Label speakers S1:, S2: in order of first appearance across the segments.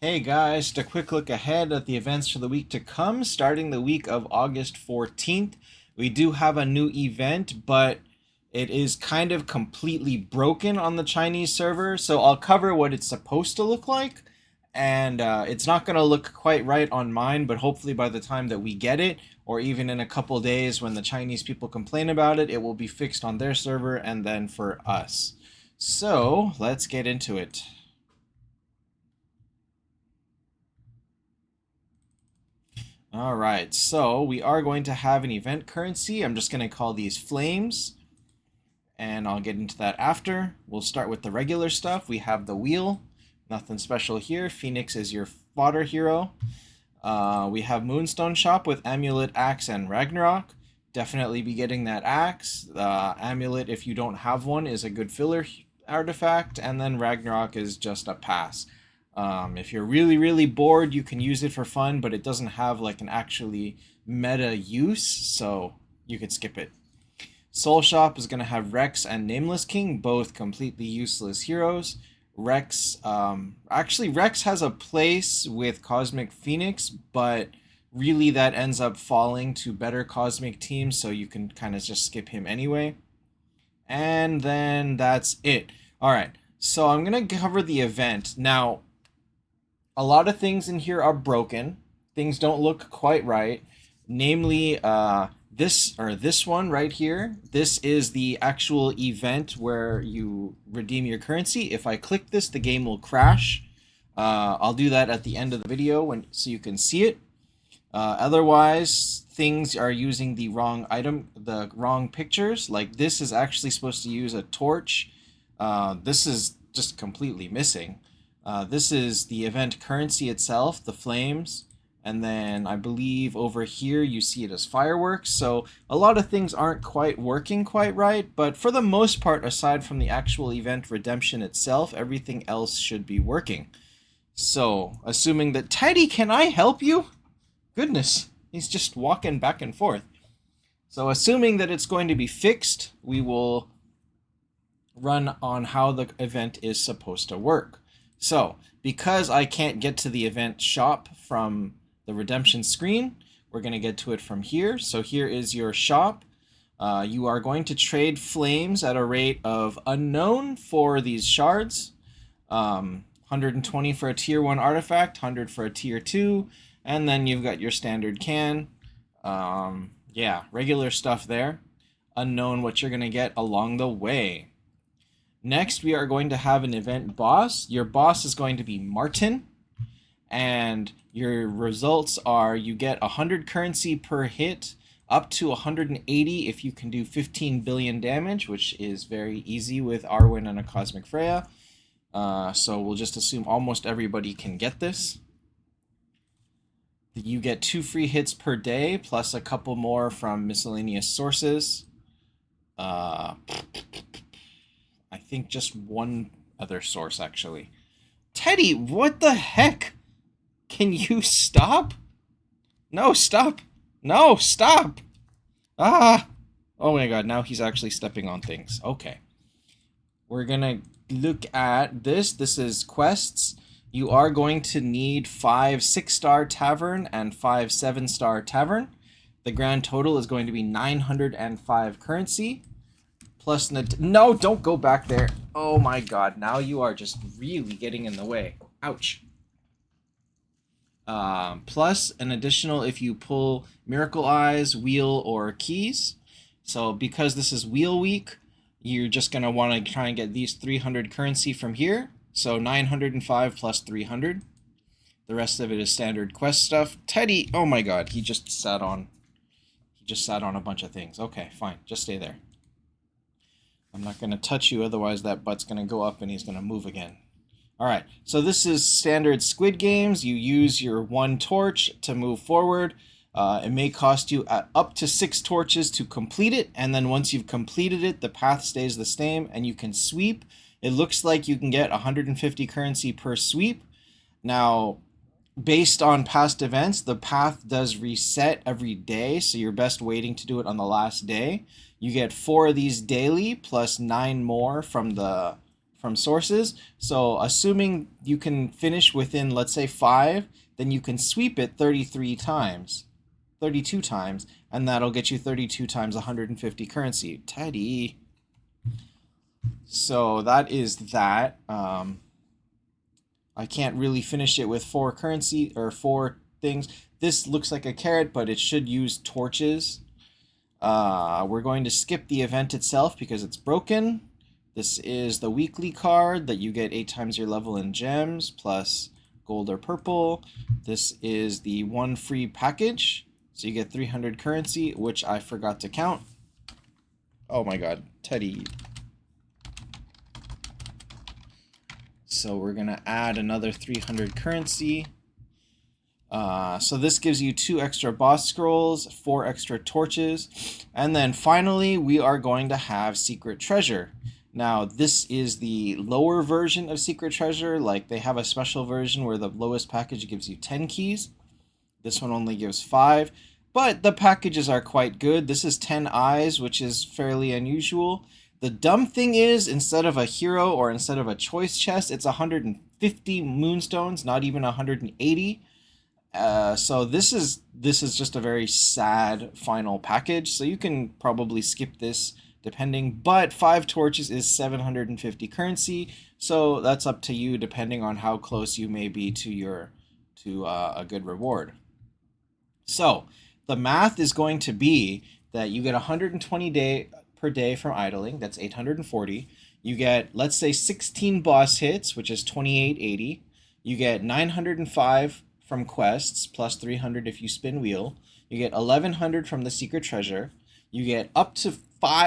S1: Hey guys, just a quick look ahead at the events for the week to come, starting the week of August 14th. We do have a new event, but it is kind of completely broken on the Chinese server, so I'll cover what it's supposed to look like. And it's not going to look quite right on mine, but hopefully by the time that we get it, or even in a couple days when the Chinese people complain about it, it will be fixed on their server and then for us. So let's get into it. All right, so we are going to have an event currency. I'm just going to call these flames, and I'll get into that after. We'll start with the regular stuff. We have the wheel, nothing special here. Phoenix is your fodder hero. We have Moonstone Shop with Amulet, Axe, and Ragnarok. Definitely be getting that Axe. Amulet, if you don't have one, is a good filler artifact, and then Ragnarok is just a pass. If you're really bored, you can use it for fun, but it doesn't have like an actually meta use, so you could skip it. Soul Shop is going to have Rex and Nameless King, both completely useless heroes. Rex has a place with Cosmic Phoenix, but really that ends up falling to better Cosmic teams, so you can kind of just skip him anyway. And then that's it. All right, so I'm going to cover the event. Now, a lot of things in here are broken. Things don't look quite right. Namely, this one right here. This is the actual event where you redeem your currency. If I click this, the game will crash. I'll do that at the end of the video so you can see it. Otherwise, things are using the wrong item, the wrong pictures. Like this is actually supposed to use a torch. This is just completely missing. This is the event currency itself, the flames, and then I believe over here you see it as fireworks. So a lot of things aren't quite working quite right, but for the most part, aside from the actual event redemption itself, everything else should be working. So, assuming that Teddy, can I help you? Goodness, he's just walking back and forth. So assuming that it's going to be fixed, we will run on how the event is supposed to work. So, because I can't get to the event shop from the redemption screen, we're going to get to it from here. So here is your shop. You are going to trade flames at a rate of unknown for these shards. 120 for a tier 1 artifact, 100 for a tier 2, and then you've got your standard can. Yeah, regular stuff there. Unknown what you're going to get along the way. Next, we are going to have an event boss. Your boss is going to be Martin, and your results are you get 100 currency per hit, up to 180 if you can do 15 billion damage, which is very easy with Arwen and a Cosmic Freya. So we'll just assume almost everybody can get this. You get 2 free hits per day, plus a couple more from miscellaneous sources. I think just one other source, actually. Teddy, what the heck? Can you stop? No, stop. No, stop. Ah. Oh my god, now he's actually stepping on things. Okay. We're gonna look at this. This is quests. You are going to need 5 6-star tavern and 5 7-star tavern. The grand total is going to be 905 currency. Plus, no, don't go back there. Oh my god, now you are just really getting in the way. Ouch. Plus an additional if you pull Miracle Eyes, Wheel, or Keys. So because this is Wheel Week, you're just going to want to try and get these 300 currency from here. So 905 plus 300. The rest of it is standard quest stuff. Teddy, oh my god, he just sat on a bunch of things. Okay, fine, just stay there. I'm not going to touch you, otherwise that butt's going to go up and he's going to move again. Alright, so this is standard Squid Games. You use your 1 torch to move forward. It may cost you up to 6 torches to complete it, and then once you've completed it, the path stays the same, and you can sweep. It looks like you can get 150 currency per sweep. Now, based on past events, the path does reset every day, so you're best waiting to do it on the last day. You get 4 of these daily, plus 9 more from the from sources. So assuming you can finish within, let's say, 5, then you can sweep it 32 times, and that'll get you 32 times 150 currency. Teddy. So that is that. I can't really finish it with 4 currency or 4 things. This looks like a carrot, but it should use torches. We're going to skip the event itself because it's broken. This is the weekly card that you get 8 times your level in gems plus gold or purple. This is the 1 free package. So you get 300 currency, which I forgot to count. Oh my god, Teddy. So we're going to add another 300 currency. So this gives you 2 extra boss scrolls, 4 extra torches, and then finally we are going to have secret treasure. Now this is the lower version of secret treasure. Like they have a special version where the lowest package gives you 10 keys. This one only gives 5, but the packages are quite good. This is 10 eyes, which is fairly unusual. The dumb thing is, instead of a hero or instead of a choice chest, it's 150 moonstones, not even 180. So this is just a very sad final package. So you can probably skip this depending, but 5 torches is 750 currency. So that's up to you depending on how close you may be to a good reward. So the math is going to be that you get 120 per day from idling. That's 840. You get, let's say, 16 boss hits, which is 2880. You get 905 from quests, plus 300 if you spin wheel. You get 1100 from the secret treasure. You get up to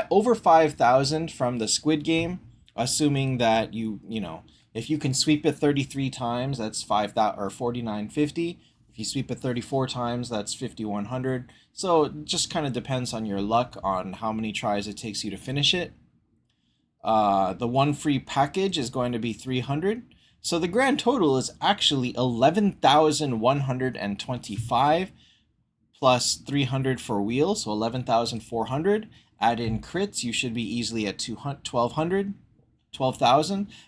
S1: over 5,000 from the squid game, assuming that you know, if you can sweep it 33 times, that's 5,000 or 4950. If you sweep it 34 times, that's 5100. So it just kind of depends on your luck on how many tries it takes you to finish it. The 1 free package is going to be 300. So the grand total is actually 11,125 plus 300 for wheels, so 11,400. Add in crits, you should be easily at 12,000.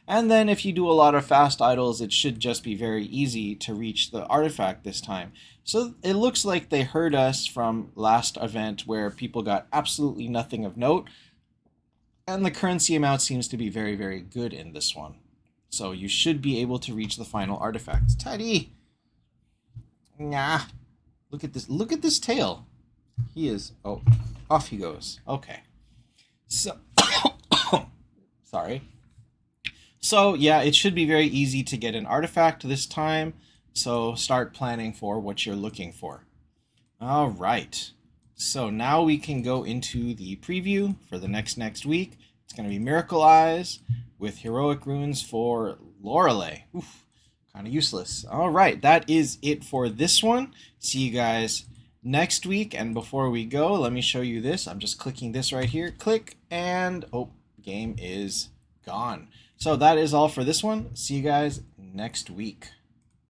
S1: And then if you do a lot of fast idles, it should just be very easy to reach the artifact this time. So it looks like they heard us from last event where people got absolutely nothing of note. And the currency amount seems to be very, very good in this one. So you should be able to reach the final artifacts. Teddy! Nah. Look at this. Look at this tail. He is... Oh, off he goes. Okay. So... Sorry. So, yeah, it should be very easy to get an artifact this time. So start planning for what you're looking for. All right. So now we can go into the preview for the next week. It's going to be Miracle Eyes with heroic runes for Lorelei. Oof, kind of useless. All right, that is it for this one. See you guys next week. And before we go, let me show you this. I'm just clicking this right here. Click, and oh, game is gone. So that is all for this one. See you guys next week.